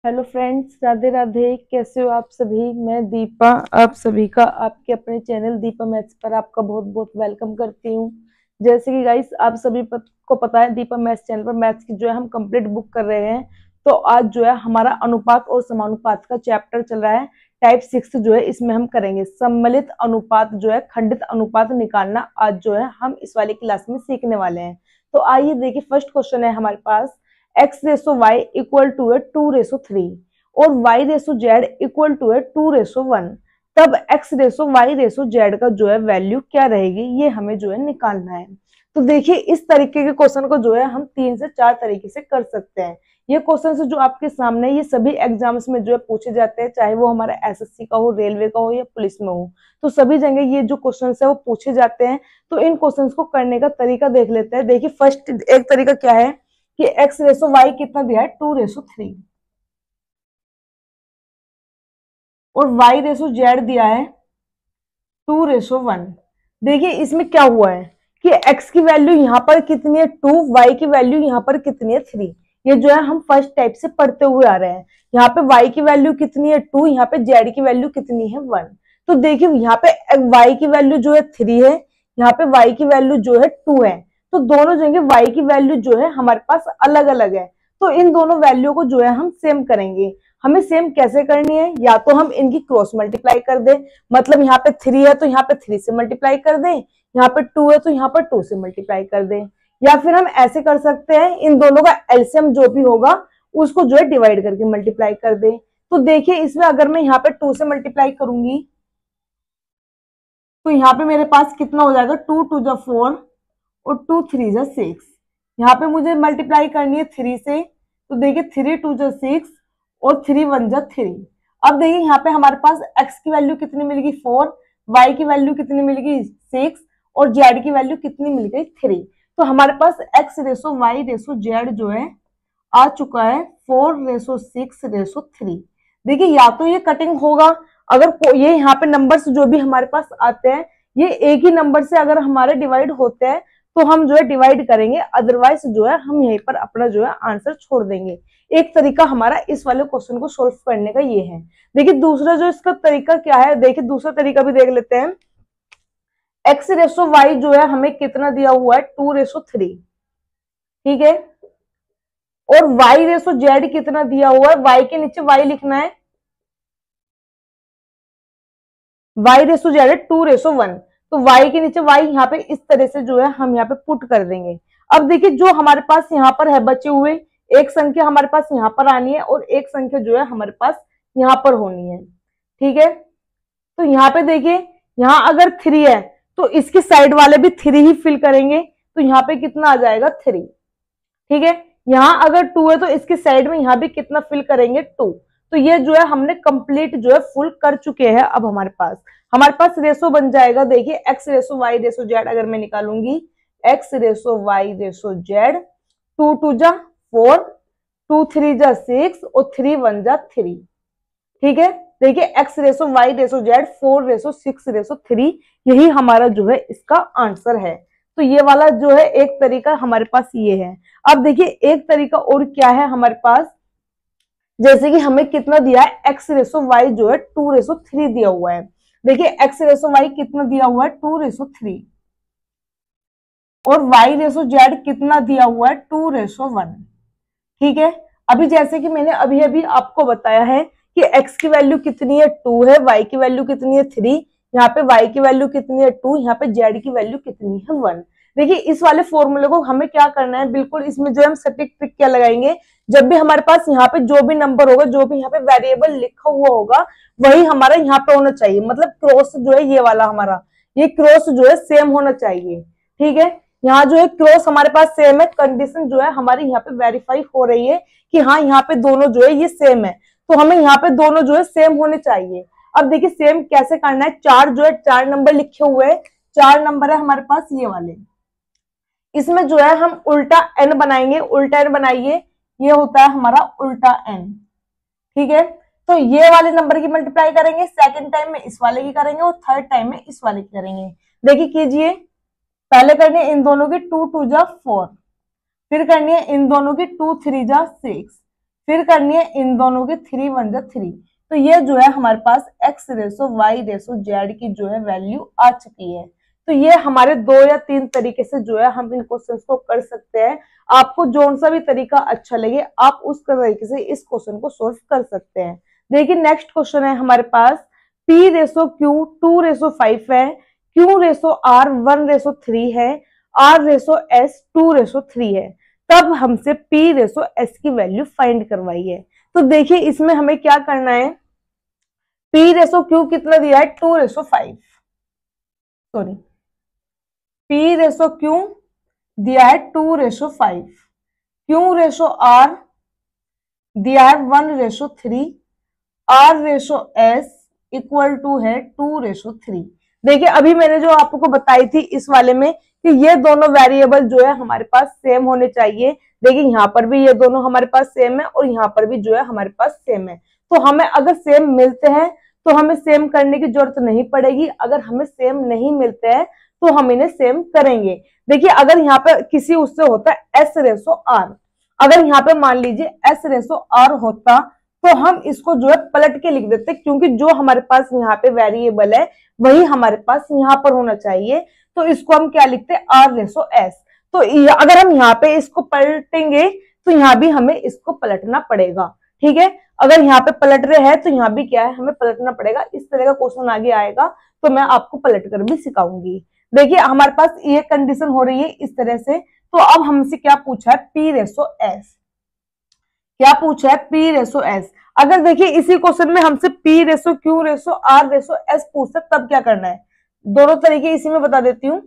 Hello friends, Radhe Radhe. कैसे हो आप सभी? मैं दीपा आप सभी का आपके अपने चैनल दीपा मैथ्स पर आपका बहुत बहुत वेलकम करती हूँ। जैसे कि गाइस आप सभी को पता है, दीपा मैथ्स चैनल पर मैथ्स की जो है हम कंप्लीट बुक कर रहे हैं। तो आज जो है हमारा अनुपात और समानुपात का चैप्टर चल रहा है। टाइप 6 जो है इसमें हम करेंगे सम्मिलित अनुपात जो है खंडित अनुपात निकालना। आज जो है हम इस वाली क्लास में सीखने वाले हैं। तो आइए देखिए, फर्स्ट क्वेश्चन है हमारे पास x ratio y equal to है 2:3 और y ratio z equal to है 2:1। तब x ratio y ratio z का जो है वैल्यू क्या रहेगी, ये हमें जो है निकालना है। तो देखिए, इस तरीके के क्वेश्चन को जो है हम 3 से 4 तरीके से कर सकते हैं। ये क्वेश्चन जो आपके सामने, ये सभी एग्जाम्स में जो है पूछे जाते हैं, चाहे वो हमारा एसएससी का हो, रेलवे का हो या पुलिस में हो। तो सभी जगह ये जो क्वेश्चन है वो पूछे जाते हैं। तो इन क्वेश्चन को करने का तरीका देख लेते हैं। देखिए, फर्स्ट एक तरीका क्या है कि x रेसो y कितना दिया है 2:3 और y रेसो z दिया है 2:1। देखिए इसमें क्या हुआ है कि x की वैल्यू यहाँ पर कितनी है 2, y की वैल्यू यहाँ पर कितनी है 3। ये जो है हम फर्स्ट टाइप से पढ़ते हुए आ रहे हैं। यहाँ पे y की वैल्यू कितनी है 2, यहाँ पे z की वैल्यू कितनी है 1। तो देखिए यहाँ पे y की वैल्यू जो है 3 है, यहाँ पे y की वैल्यू जो है 2 है। तो दोनों जगह y की वैल्यू जो है हमारे पास अलग अलग है। तो इन दोनों वैल्यू को जो है हम सेम करेंगे। हमें सेम कैसे करनी है? या तो हम इनकी क्रॉस मल्टीप्लाई कर दें, मतलब यहाँ पे 3 है तो यहाँ पे 3 से मल्टीप्लाई कर दें, यहाँ पे 2 है तो यहाँ पर 2 से मल्टीप्लाई कर दें। या फिर हम ऐसे कर सकते हैं, इन दोनों का एलसीएम जो भी होगा उसको जो है डिवाइड करके मल्टीप्लाई कर दें। तो देखिए इसमें अगर मैं यहाँ पे 2 से मल्टीप्लाई करूंगी तो यहाँ पे मेरे पास कितना हो जाएगा, 2 2 जा 4 और 2 3 जा 6। यहाँ पे मुझे मल्टीप्लाई करनी है 3 से, तो देखिए 3 2 जा 6 और 3 1 जा 3। अब देखिए यहाँ पे हमारे पास x की वैल्यू कितनी मिलेगी 4, y की वैल्यू कितनी मिलेगी 6 और z की वैल्यू कितनी मिल गई 3। तो हमारे पास x ratio y ratio z जो है आ चुका है 4:6:3। देखिए या तो ये कटिंग होगा, अगर ये यहाँ पे नंबर्स जो भी हमारे पास आते हैं ये एक ही नंबर से अगर हमारे डिवाइड होते हैं तो हम जो है डिवाइड करेंगे, अदरवाइज जो है हम यहीं पर अपना जो है आंसर छोड़ देंगे। एक तरीका हमारा इस वाले क्वेश्चन को सोल्व करने का ये है। देखिए दूसरा जो इसका तरीका क्या है, देखिए दूसरा तरीका भी देख लेते हैं। एक्स रेसो वाई जो है हमें कितना दिया हुआ है 2:3, ठीक है। और y रेसो z कितना दिया हुआ है, y के नीचे y लिखना है, y रेसो z है 2:1। तो y के नीचे y यहाँ पे इस तरह से जो है हम यहाँ पे पुट कर देंगे। अब देखिए जो हमारे पास यहाँ पर है बचे हुए, एक संख्या हमारे पास यहाँ पर आनी है और एक संख्या जो है हमारे पास यहाँ पर होनी है, ठीक है। तो यहाँ पे देखिए, यहाँ अगर 3 है तो इसके साइड वाले भी 3 ही फिल करेंगे, तो यहाँ पे कितना आ जाएगा 3, ठीक है। यहाँ अगर 2 है तो इसके साइड में यहाँ भी कितना फिल करेंगे 2। तो ये जो है हमने कंप्लीट जो है फुल कर चुके हैं। अब हमारे पास रेसो बन जाएगा। देखिए x ratio y ratio z अगर मैं निकालूंगी, x ratio y ratio z, 2 2 जा 4, 2 3 जा 6 और 3 1 जा 3, ठीक है। देखिए x ratio y ratio z 4 ratio 6 ratio 3, यही हमारा जो है इसका आंसर है। तो ये वाला जो है एक तरीका हमारे पास ये है। अब देखिए एक तरीका और क्या है हमारे पास, जैसे कि हमें कितना दिया है x रेसो y जो है 2:3 दिया हुआ है। देखिए x रेसो y कितना दिया हुआ है 2:3 और y रेसो z कितना दिया हुआ है 2:1, ठीक है। अभी जैसे कि मैंने अभी अभी आपको बताया है कि x की वैल्यू कितनी है 2 है, y की वैल्यू कितनी है 3, यहाँ पे y की वैल्यू कितनी है 2, यहाँ पे z की वैल्यू कितनी है 1। देखिए इस वाले फॉर्मूले को हमें क्या करना है, बिल्कुल इसमें जो हम सटीक ट्रिक क्या लगाएंगे, जब भी हमारे पास यहाँ पे जो भी नंबर होगा, जो भी यहाँ पे वेरिएबल लिखा हुआ होगा, वही हमारा यहाँ पे होना चाहिए। मतलब क्रॉस जो है ये वाला हमारा, ये क्रॉस जो है सेम होना चाहिए, ठीक है। यहाँ जो है क्रॉस हमारे पास सेम है, कंडीशन जो है हमारी यहाँ पे वेरीफाई हो रही है कि हाँ यहाँ पे दोनों जो है ये सेम है। तो हमें यहाँ पे दोनों जो है सेम होने चाहिए। अब देखिए सेम कैसे करना है, चार जो है 4 नंबर लिखे हुए हैं, 4 नंबर है हमारे पास ये वाले, इसमें जो है हम उल्टा n बनाएंगे। उल्टा n बनाइए, ये होता है हमारा उल्टा n, ठीक है। तो ये वाले नंबर की मल्टीप्लाई करेंगे, सेकंड टाइम में इस वाले की करेंगे और थर्ड टाइम में इस वाले की करेंगे। देखिए कीजिए, पहले करनी है इन दोनों की 2 2 जा 4, फिर करनी है इन दोनों की 2 3 जा 6, फिर करनी है इन दोनों की 3 1 जा 3। तो ये जो है हमारे पास x ratio y ratio z की जो है वैल्यू आ चुकी है। तो ये हमारे 2 या 3 तरीके से जो है हम इन क्वेश्चंस को कर सकते हैं। आपको जो सा भी तरीका अच्छा लगे आप उस तरीके से इस क्वेश्चन को सोल्व कर सकते हैं। देखिए नेक्स्ट क्वेश्चन है हमारे पास p रेसो q 2 रेसो 5 है, q रेसो r 1 रेसो 3 है, r रेसो s 2 रेसो 3 है। तब हमसे p रेसो s की वैल्यू फाइंड करवाई है। तो देखिए इसमें हमें क्या करना है, p रेसो q कितना दिया है 2 ratio 5, sorry p ratio q दिया है 2 रेसो 5, q रेसो r दिया है 1 ratio 3, r ratio s equal to है 2 रेसो 3। देखिए अभी मैंने जो आपको बताई थी इस वाले में कि ये दोनों वेरिएबल जो है हमारे पास सेम होने चाहिए। देखिए यहाँ पर भी ये दोनों हमारे पास सेम है और यहाँ पर भी जो है हमारे पास सेम है। तो हमें अगर सेम मिलते हैं तो हमें सेम करने की जरूरत नहीं पड़ेगी, अगर हमें सेम नहीं मिलते हैं तो हम इन्हें सेम करेंगे। देखिए अगर यहाँ पे किसी उससे होता है एस रेसो आर, अगर यहाँ पे मान लीजिए एस रेसो आर होता तो हम इसको जो है पलट के लिख देते, क्योंकि जो हमारे पास यहाँ पे वेरिएबल है वही हमारे पास यहाँ पर होना चाहिए। तो इसको हम क्या लिखते हैं आर रेसो एस। तो अगर हम यहाँ पे इसको पलटेंगे तो यहाँ भी हमें इसको पलटना पड़ेगा। ठीक है, अगर यहाँ पे पलट रहे हैं तो यहाँ भी क्या है हमें पलटना पड़ेगा। इस तरह का क्वेश्चन आगे आएगा तो मैं आपको पलट कर भी सिखाऊंगी। देखिए हमारे पास ये कंडीशन हो रही है इस तरह से। तो अब हमसे क्या पूछा है पी रेसो एस, क्या पूछा है पी रेसो एस। अगर देखिए इसी क्वेश्चन में हमसे P ratio Q ratio R ratio S पूछता तब क्या करना है, दोनों तरीके इसी में बता देती हूँ।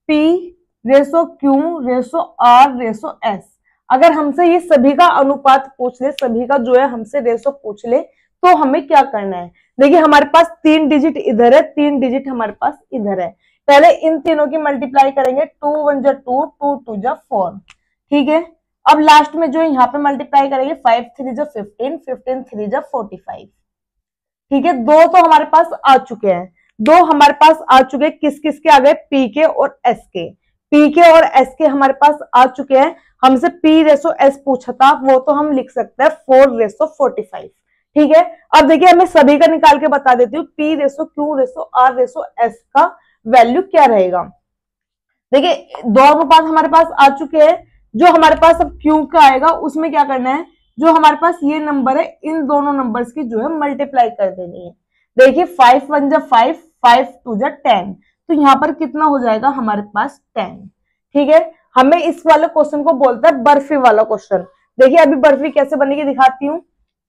P ratio Q ratio R ratio S, अगर हमसे ये सभी का अनुपात पूछ ले, सभी का जो है हमसे रेसो पूछ ले तो हमें क्या करना है। देखिए हमारे पास 3 डिजिट इधर है, 3 डिजिट हमारे पास इधर है। पहले इन तीनों की मल्टीप्लाई करेंगे, 2 1 जा 2, 2 2 जा 4। ठीक है, अब लास्ट में जो है यहाँ पे मल्टीप्लाई करेंगे, 5 3 जा 15, 15 3 जा 45। ठीक है, दो तो हमारे पास आ चुके हैं, दो हमारे पास आ चुके हैं। किस किस के आ गए, पी के और एस के। पी के और एस के हमारे पास आ चुके हैं। हमसे पी रेसो एस पूछा था, वो तो हम लिख सकते हैं 4 रेसो 45। ठीक है, अब देखिए मैं सभी का निकाल के बता देती हूँ, P ratio Q ratio R ratio S का वैल्यू क्या रहेगा। देखिए दो अनुपात हमारे पास आ चुके हैं, जो हमारे पास अब क्यू का आएगा उसमें क्या करना है, जो हमारे पास ये नंबर है इन दोनों नंबर्स की जो है मल्टीप्लाई कर देनी है। देखिए 5 1 जा 5, 5 2 जा 10, तो यहाँ पर कितना हो जाएगा हमारे पास 10। ठीक है, हमें इस वाले क्वेश्चन को बोलता है बर्फी वाला क्वेश्चन। देखिए अभी बर्फी कैसे बनेगी दिखाती हूँ।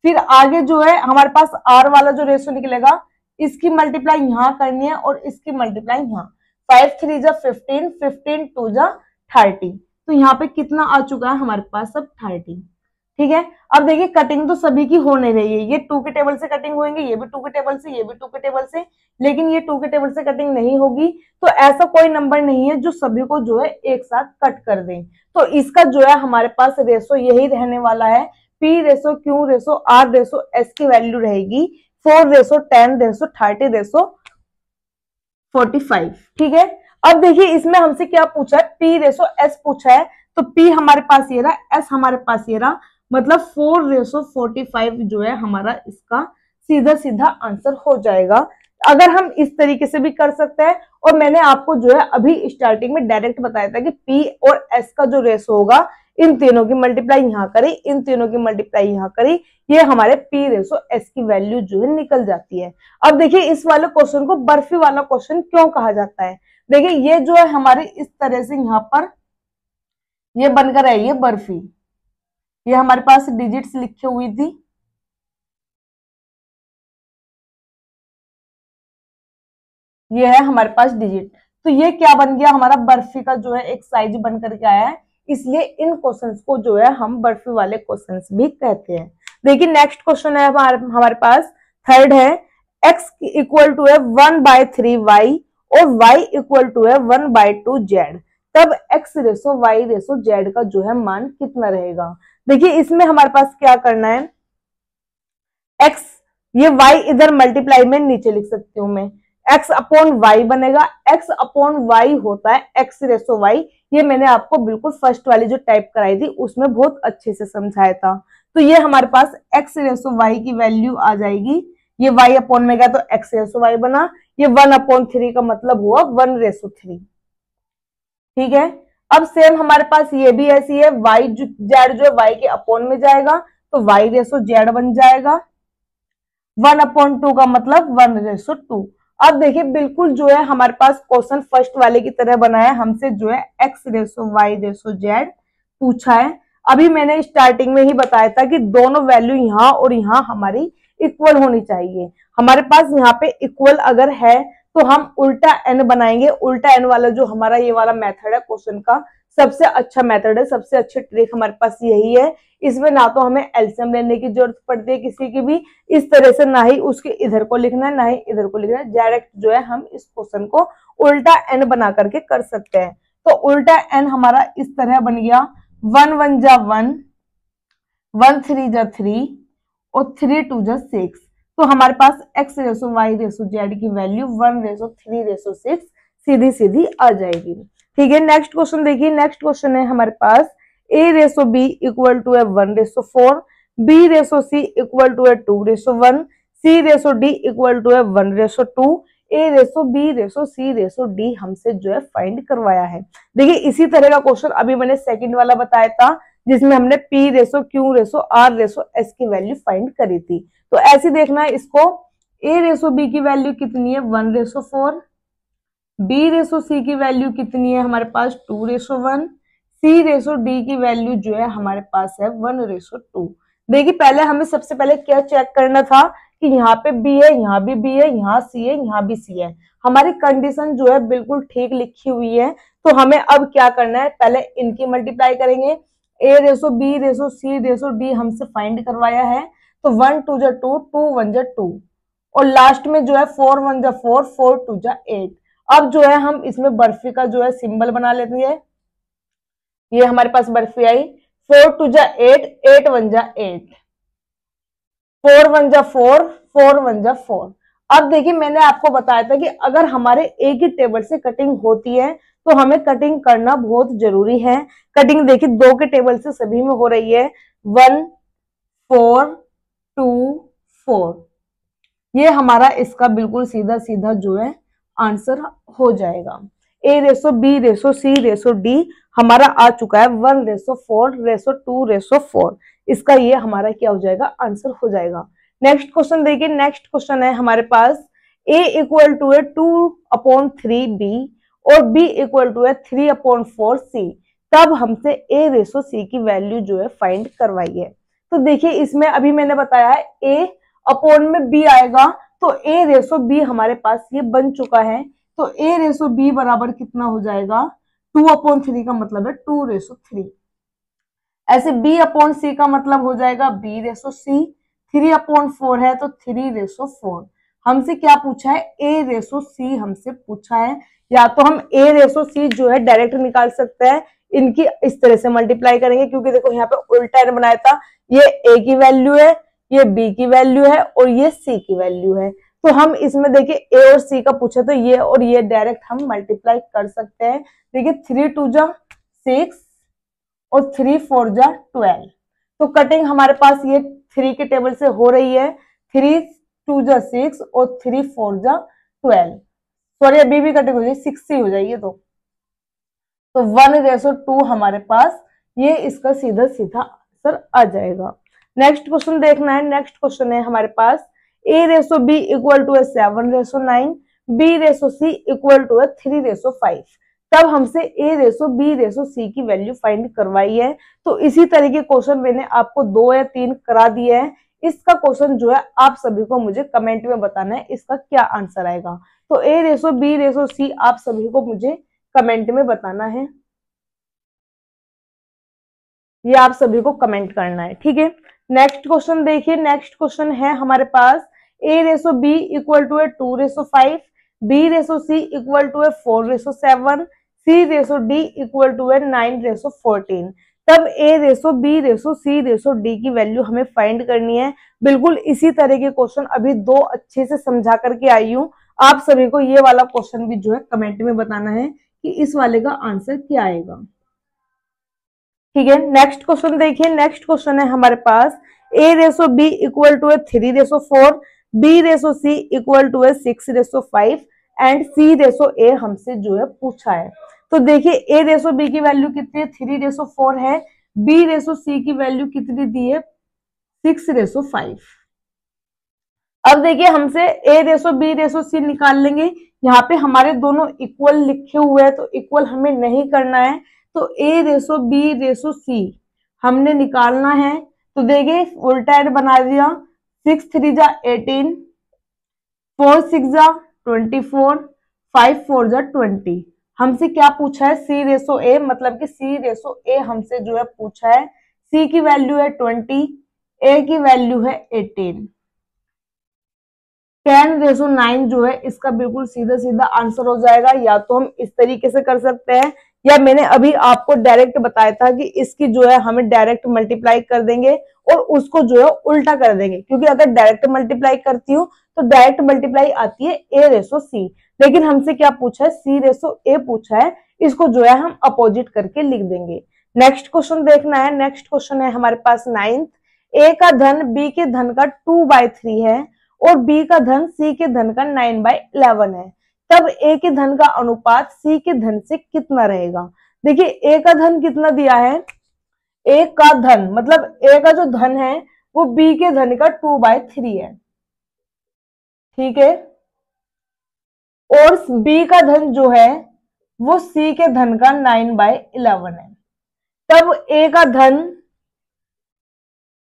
फिर आगे जो है हमारे पास आर वाला जो रेशो निकलेगा, इसकी मल्टीप्लाई यहाँ करनी है और इसकी मल्टीप्लाई यहाँ। 5 3 जा 15, 15 2 जा 30, तो यहाँ पे कितना आ चुका है हमारे पास अब 30। ठीक है, अब देखिए कटिंग तो सभी की हो नहीं रही है, ये 2 के टेबल से कटिंग होंगे, ये भी 2 के टेबल से, ये भी 2 के टेबल से, लेकिन ये 2 के टेबल से कटिंग नहीं होगी। तो ऐसा कोई नंबर नहीं है जो सभी को जो है एक साथ कट कर दे। तो इसका जो है हमारे पास रेशो यही रहने वाला है, P ratio Q ratio R ratio S की वैल्यू रहेगी 4 रेशो 10 रेशो 30 रेशो 45। ठीक है, अब देखिए इसमें हमसे क्या पूछा है, पी रेशो एस पूछा है। तो पी हमारे पास ये रहा, एस हमारे पास ये रहा, मतलब 4 रेशो 45 जो है हमारा इसका सीधा सीधा आंसर हो जाएगा। अगर हम इस तरीके से भी कर सकते हैं, और मैंने आपको जो है अभी स्टार्टिंग में डायरेक्ट बताया था कि पी और एस का जो रेशो होगा, इन तीनों की मल्टीप्लाई यहाँ करी, इन तीनों की मल्टीप्लाई यहाँ करी, ये हमारे पी रेशो एस की वैल्यू जो है निकल जाती है। अब देखिए इस वाले क्वेश्चन को बर्फी वाला क्वेश्चन क्यों कहा जाता है। देखिए ये जो है हमारे इस तरह से यहाँ पर ये बनकर आई है बर्फी, ये हमारे पास डिजिट्स लिखी हुई थी, ये है हमारे पास डिजिट। तो ये क्या बन गया हमारा बर्फी का जो है एक साइज बन करके आया है, इसलिए इन क्वेश्चंस को जो है हम बर्फी वाले क्वेश्चंस भी कहते हैं। देखिए नेक्स्ट क्वेश्चन है हमारे पास थर्ड है, x इक्वल टू है 1/3y और y इक्वल टू है 1/2z, तब x ratio y ratio z का जो है मान कितना रहेगा। देखिए इसमें हमारे पास क्या करना है, x ये y इधर मल्टीप्लाई में नीचे लिख सकती हूँ मैं, x अपॉन y बनेगा, x अपॉन y होता है x रेसो y, ये मैंने आपको बिल्कुल फर्स्ट वाली जो टाइप कराई थी उसमें बहुत अच्छे से समझाया था। तो ये हमारे पास x रेसो y की वैल्यू आ जाएगी, ये y अपॉन में गया तो x रेसो y बना, ये 1/3 का मतलब हुआ 1/3। ठीक है, अब सेम हमारे पास ये भी ऐसी है, y जेड जो है y के अपॉन में जाएगा तो y रेसो जेड बन जाएगा, 1/2 का मतलब 1/2। अब देखिए बिल्कुल जो है हमारे पास क्वेश्चन फर्स्ट वाले की तरह बना है, हमसे जो है x ratio y ratio z पूछा है। अभी मैंने स्टार्टिंग में ही बताया था कि दोनों वैल्यू यहाँ और यहाँ हमारी इक्वल होनी चाहिए। हमारे पास यहाँ पे इक्वल अगर है तो हम उल्टा n बनाएंगे। उल्टा n वाला जो हमारा ये वाला मेथड है क्वेश्चन का, सबसे अच्छा मेथड है, सबसे अच्छी ट्रिक हमारे पास यही है। इसमें ना तो हमें एलसीएम लेने की जरूरत पड़ती है किसी की भी इस तरह से, ना ही उसके इधर को लिखना है ना ही इधर को लिखना है, डायरेक्ट जो है हम इस क्वेश्चन को उल्टा n बना करके कर सकते हैं। तो उल्टा n हमारा इस तरह बन गया, 1 1 जा 1, 1 3 जा 3 और 3 2 जा 6। तो हमारे पास x ratio y ratio z की वैल्यू 1/3/6 सीधी सीधी आ जाएगी। ठीक है, नेक्स्ट क्वेश्चन देखिए। नेक्स्ट क्वेश्चन है हमारे पास a ratio b equal to है 1/4, b ratio c equal to है 2/1, c ratio d equal to है 1/2, a ratio b ratio c ratio d हमसे जो है फाइंड करवाया है। देखिए इसी तरह का क्वेश्चन अभी मैंने सेकंड वाला बताया था जिसमें हमने p ratio q ratio r ratio s की वैल्यू फाइंड करी थी। तो ऐसे देखना है इसको, a रेसो b की वैल्यू कितनी है 1/4, b रेसो c की वैल्यू कितनी है हमारे पास 2/1, c रेसो d की वैल्यू जो है हमारे पास है 1/2। देखिए पहले हमें सबसे पहले क्या चेक करना था कि यहाँ पे b है, यहाँ भी b है, यहाँ c है, यहाँ भी c है। हमारी कंडीशन जो है बिल्कुल ठीक लिखी हुई है। तो हमें अब क्या करना है, पहले इनकी मल्टीप्लाई करेंगे। a ratio b ratio c ratio d हमसे फाइंड करवाया है, तो 1 2 जा 2, 2 1 जा 2 और लास्ट में जो है 4 1 जा 4, 4 2 जा 8। अब जो है हम इसमें बर्फी का जो है सिंबल बना लेते हैं। ये हमारे पास बर्फी आई, 4 2 जा 8, 8 1 जा 8, 4 1 जा 4, 4 1 जा 4। अब देखिए मैंने आपको बताया था कि अगर हमारे एक ही टेबल से कटिंग होती है तो हमें कटिंग करना बहुत जरूरी है। कटिंग देखिए 2 के टेबल से सभी में हो रही है, 1 4 2 4। ये हमारा इसका बिल्कुल सीधा सीधा जो है आंसर हो जाएगा। a ratio b ratio c ratio d हमारा आ चुका है 1/4 रेसो 2 रेसो 4। इसका ये हमारा क्या हो जाएगा, आंसर हो जाएगा। नेक्स्ट क्वेश्चन देखिए। नेक्स्ट क्वेश्चन है हमारे पास a इक्वल टू है 2/3b और b इक्वल टू है 3/4c। तब हमसे a रेसो c की वैल्यू जो है फाइंड करवाई है। तो देखिए इसमें अभी मैंने बताया है a अपॉन में b आएगा, तो a रेसो b हमारे पास ये बन चुका है। तो a रेसो b बराबर कितना हो जाएगा, 2/3 का मतलब है 2/3। ऐसे b अपॉन c का मतलब हो जाएगा b रेसो c, 3/4 है तो 3/4। हमसे क्या पूछा है, a रेसो c हमसे पूछा है। या तो हम a रेसो c जो है डायरेक्ट निकाल सकते हैं, इनकी इस तरह से मल्टीप्लाई करेंगे क्योंकि देखो यहाँ पे उल्टा n बनाया था, ये a की वैल्यू है, ये b की वैल्यू है और ये c की वैल्यू है। तो हम इसमें देखिए a और c का पूछे तो ये और ये डायरेक्ट हम मल्टीप्लाई कर सकते हैं। देखिए 3 2 जा 6 और 3 4 जा 12। तो कटिंग हमारे पास ये 3 के टेबल से हो रही है, 3 2 जा 6 और 3 4 जा 12। सॉरी अभी भी कटिंग हो जाएगी, 6 ही हो जाएगी। तो 1/2 हमारे पास ये इसका सीधा सीधा आंसर आ जाएगा। नेक्स्ट क्वेश्चन देखना है। नेक्स्ट क्वेश्चन है हमारे पास a ratio b equal to है 7/9, b ratio c equal to है 3/5। तब हमसे a ratio b ratio c की वैल्यू फाइंड करवाई है। तो इसी तरह के क्वेश्चन मैंने आपको 2 या 3 करा दिए हैं। इसका क्वेश्चन जो है आप सभी को मुझे कमेंट में बताना है इसका क्या आंसर आएगा। तो a ratio b ratio c आप सभी को मुझे कमेंट में बताना है, ये आप सभी को कमेंट करना है। ठीक है, नेक्स्ट क्वेश्चन देखिए। नेक्स्ट क्वेश्चन है हमारे पास a ratio b equal to है 2/5, b ratio c equal to है 4/7, c ratio d equal to है 9/14। तब a ratio b ratio c ratio d की वैल्यू हमें फाइंड करनी है। बिल्कुल इसी तरह के क्वेश्चन अभी 2 अच्छे से समझा करके आई हूँ। आप सभी को ये वाला क्वेश्चन भी जो है कमेंट में बताना है कि इस वाले का आंसर क्या आएगा। ठीक है, नेक्स्ट क्वेश्चन देखिए। नेक्स्ट क्वेश्चन है हमारे पास a ratio b equal to 3/4, b ratio c equal to 6/5 and c ratio a हमसे जो है पूछा है। तो देखिए a रेसो b की वैल्यू कितनी है, 3/4 है, b रेसो c की वैल्यू कितनी दी है, 6/5। अब देखिए हमसे a ratio b ratio c निकाल लेंगे। यहाँ पे हमारे दोनों इक्वल लिखे हुए हैं तो इक्वल हमें नहीं करना है, तो a ratio b ratio c हमने निकालना है। तो देखिए उल्टा एड बना दिया, 6 3 जा 18, 4 6 जा 24, 5 4 जा 20। हमसे क्या पूछा है, c रेसो a, मतलब कि c रेसो a हमसे जो है पूछा है। c की वैल्यू है 20, a की वैल्यू है 18। 10/9 जो है इसका बिल्कुल सीधा सीधा आंसर हो जाएगा। या तो हम इस तरीके से कर सकते हैं, या मैंने अभी आपको डायरेक्ट बताया था कि इसकी जो है हमें डायरेक्ट मल्टीप्लाई कर देंगे और उसको जो है उल्टा कर देंगे, क्योंकि अगर डायरेक्ट मल्टीप्लाई करती हूँ तो डायरेक्ट मल्टीप्लाई आती है a रेसो c, लेकिन हमसे क्या पूछा है, c रेसो a पूछा है, इसको जो है हम अपोजिट करके लिख देंगे। नेक्स्ट क्वेश्चन देखना है। नेक्स्ट क्वेश्चन है हमारे पास 9th, a का धन b के धन का 2/3 है और b का धन c के धन का 9/11 है, तब a के धन का अनुपात c के धन से कितना रहेगा। देखिए a का धन कितना दिया है, a का धन मतलब a का जो धन है वो b के धन का 2/3 है, ठीक है, और b का धन जो है वो c के धन का 9/11 है, तब a का धन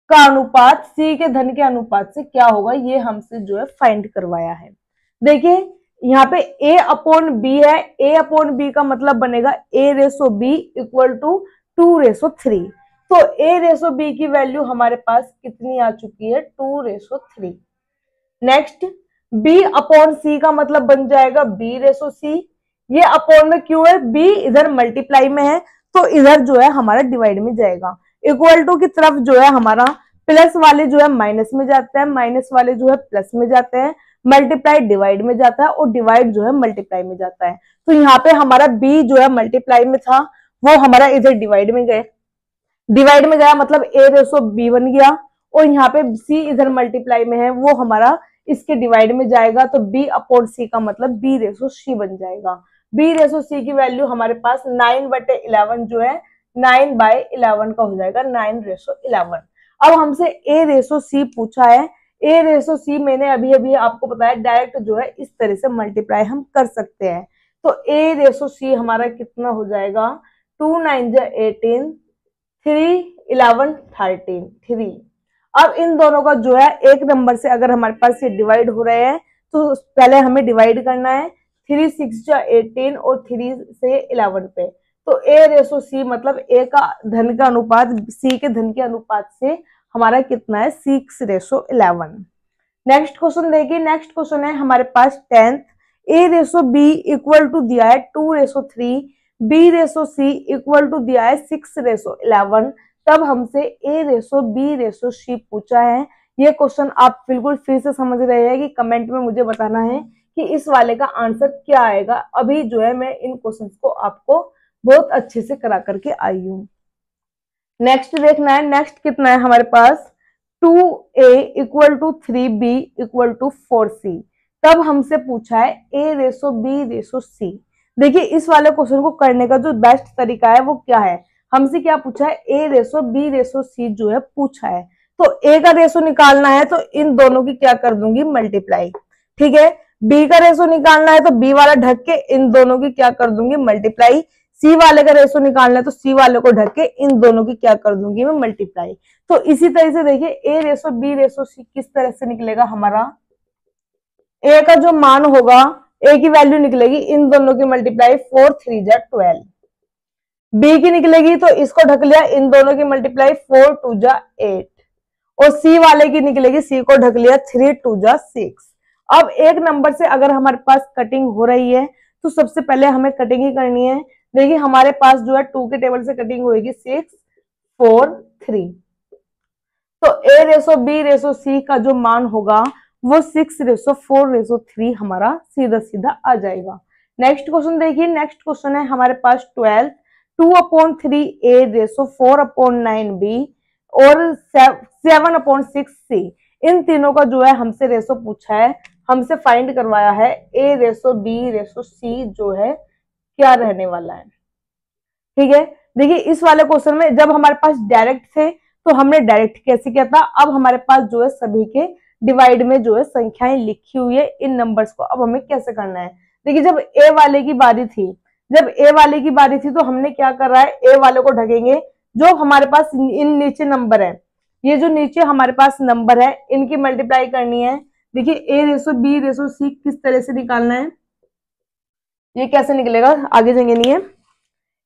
का अनुपात c के धन के अनुपात से क्या होगा, ये हमसे जो है फाइंड करवाया है। देखिए यहाँ पे a अपॉन b है, a अपॉन b का मतलब बनेगा a ratio b equal to 2/3। तो a रेसो b की वैल्यू हमारे पास कितनी आ चुकी है, 2/3। नेक्स्ट b अपॉन c का मतलब बन जाएगा b रेसो c, ये अपॉन में क्यों है, b इधर मल्टीप्लाई में है तो इधर जो है हमारा डिवाइड में जाएगा। इक्वल टू की तरफ जो है हमारा प्लस वाले जो है माइनस में जाते हैं, माइनस वाले जो है प्लस में जाते हैं, मल्टीप्लाई डिवाइड में जाता है और डिवाइड जो है मल्टीप्लाई में जाता है। तो यहाँ पे हमारा b जो है मल्टीप्लाई में था वो हमारा इधर डिवाइड में गए, डिवाइड में गया मतलब a रेसो b बन गया, और यहाँ पे c इधर मल्टीप्लाई में है वो हमारा इसके डिवाइड में जाएगा, तो b अपॉन c का मतलब b रेसो c बन जाएगा। b रेसो c की वैल्यू हमारे पास 9/11 जो है 9/11 का हो जाएगा, 9/11। अब हमसे a रेसो c पूछा है, a रेसो c मैंने अभी अभी आपको बताया डायरेक्ट जो है इस तरह से मल्टीप्लाई हम कर सकते हैं। तो a रेसो c हमारा कितना हो जाएगा, 2 9 18, 3 11 13, 3। अब इन दोनों का जो है एक नंबर से अगर हमारे पास ये डिवाइड हो रहे हैं तो पहले हमें डिवाइड करना है, 3 6 18 और 3 से 11 पे, तो a रेसो c मतलब a का धन का अनुपात c के धन के अनुपात से हमारा कितना है, 6/11। नेक्स्ट क्वेश्चन देखिए। नेक्स्ट क्वेश्चन है हमारे पास 10th, a ratio b equal to दिया है 2/3, b ratio c equal to दिया है 6/11, तब हमसे a ratio b ratio c पूछा है। ये क्वेश्चन आप बिल्कुल फिर से समझ रहे हैं कि कमेंट में मुझे बताना है कि इस वाले का आंसर क्या आएगा। अभी जो है मैं इन क्वेश्चंस को आपको बहुत अच्छे से करा करके आई हूँ। नेक्स्ट देखना है। नेक्स्ट कितना है हमारे पास, 2a equal to 3b equal to 4c, तब हमसे पूछा है a ratio b ratio c। देखिए इस वाले क्वेश्चन को करने का जो बेस्ट तरीका है वो क्या है, हमसे क्या पूछा है, a ratio b ratio c जो है पूछा है, तो a का रेसो निकालना है तो इन दोनों की क्या कर दूंगी, मल्टीप्लाई, ठीक है। b का रेसो निकालना है तो b वाला ढक के इन दोनों की क्या कर दूंगी, मल्टीप्लाई। सी वाले का रेसो निकालना है तो सी वाले को ढक के इन दोनों की क्या कर दूंगी मैं, मल्टीप्लाई। तो इसी तरह से देखिए ए रेसो बी रेसो सी किस तरह से निकलेगा हमारा, ए का जो मान होगा, ए की वैल्यू निकलेगी इन दोनों की मल्टीप्लाई, 4 3 जा 12। बी की निकलेगी तो इसको ढक लिया, इन दोनों की मल्टीप्लाई 4 2 जा 8, और सी वाले की निकलेगी, सी को ढक लिया 3 2 जा 6। अब एक नंबर से अगर हमारे पास कटिंग हो रही है तो सबसे पहले हमें कटिंग ही करनी है। देखिए हमारे पास जो है 2 के टेबल से कटिंग होगी 6 4 3, तो a ratio b ratio c का जो मान होगा वो 6/4/3 हमारा सीधा सीधा आ जाएगा। नेक्स्ट क्वेश्चन देखिए, नेक्स्ट क्वेश्चन है हमारे पास 12, 2/3a/4/9b और 7/6c। इन तीनों का जो है हमसे रेशो पूछा है, हमसे फाइंड करवाया है a/b/c जो है क्या रहने वाला है। ठीक है, देखिए इस वाले क्वेश्चन में जब हमारे पास डायरेक्ट थे तो हमने डायरेक्ट कैसे किया था, अब हमारे पास जो है सभी के डिवाइड में जो है संख्याएं लिखी हुई है इन नंबर्स को, अब हमें कैसे करना है। देखिए जब ए वाले की बारी थी, जब ए वाले की बारी थी तो हमने क्या कर रहा है, ए वाले को ढकेंगे, जो हमारे पास इन नीचे नंबर है, ये जो नीचे हमारे पास नंबर है इनकी मल्टीप्लाई करनी है। देखिए a/b/c किस तरह से निकालना है, ये कैसे निकलेगा आगे जाएंगे, नहीं है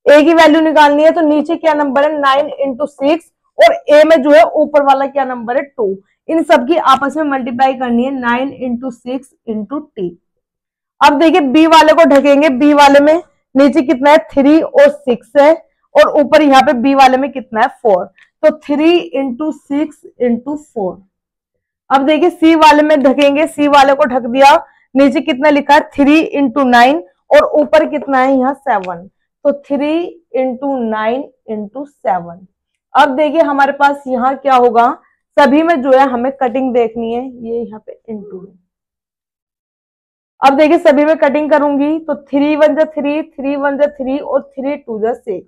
ए की वैल्यू निकालनी है तो नीचे क्या नंबर है 9 × 6 और ए में जो है ऊपर वाला क्या नंबर है 2, इन सब की आपस में मल्टीप्लाई करनी है 9 × 6 × t। अब देखिए बी वाले को ढकेंगे, बी वाले में नीचे कितना है 3 और 6 है और ऊपर यहाँ पे बी वाले में कितना है 4, तो 3 × 6 × 4। अब देखिए सी वाले में ढकेंगे, सी वाले को ढक दिया, नीचे कितना लिखा है 3 × 9 और ऊपर कितना है यहाँ 7, तो 3 × 9 × 7। अब देखिए हमारे पास यहाँ क्या होगा, सभी में जो है हमें कटिंग देखनी है, ये यहाँ पे इंटू है। अब देखिए सभी में कटिंग करूंगी तो 3 × 1 = 3, 3 × 1 = 3 और 3 × 2 = 6।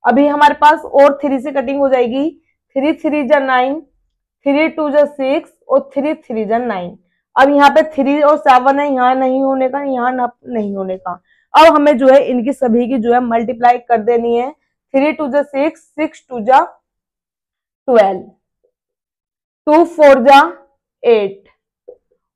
अभी हमारे पास और 3 से कटिंग हो जाएगी, 3 × 3 = 9, 3 × 2 = 6 और 3 × 3 = 9। अब यहाँ पे 3 और 7 है, यहाँ नहीं होने का, यहाँ नहीं होने का। अब हमें जो है इनकी सभी की जो है मल्टीप्लाई कर देनी है, 3 × 2 = 6, 6 × 2 = 12, 2 × 4 = 8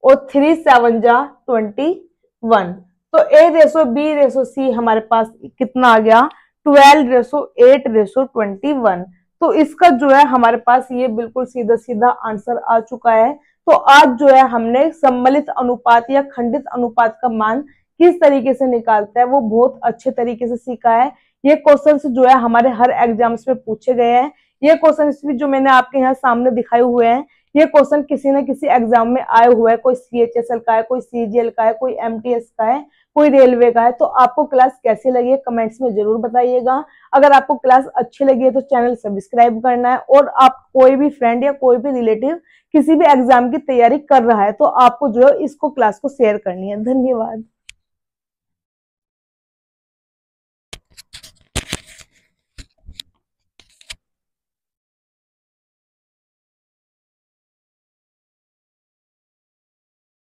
और 3 × 7 = 21। तो a/b/c हमारे पास कितना आ गया 12/8/21। तो इसका जो है हमारे पास ये बिल्कुल सीधा सीधा आंसर आ चुका है। तो आज जो है हमने सम्मिलित अनुपात या खंडित अनुपात का मान किस तरीके से निकालता है वो बहुत अच्छे तरीके से सीखा है। ये क्वेश्चंस जो है हमारे हर एग्जाम्स में पूछे गए हैं। ये क्वेश्चंस भी जो मैंने आपके यहाँ सामने दिखाए हुए हैं, ये क्वेश्चन किसी न किसी एग्जाम में आए हुए हैं, कोई CHSL का है, कोई CGL का है, कोई MTS का है, कोई रेलवे का है। तो आपको क्लास कैसी लगी है कमेंट्स में जरूर बताइएगा। अगर आपको क्लास अच्छी लगी है तो चैनल सब्सक्राइब करना है, और आप कोई भी फ्रेंड या कोई भी रिलेटिव किसी भी एग्जाम की तैयारी कर रहा है तो आपको जो है इसको क्लास को शेयर करनी है। धन्यवाद।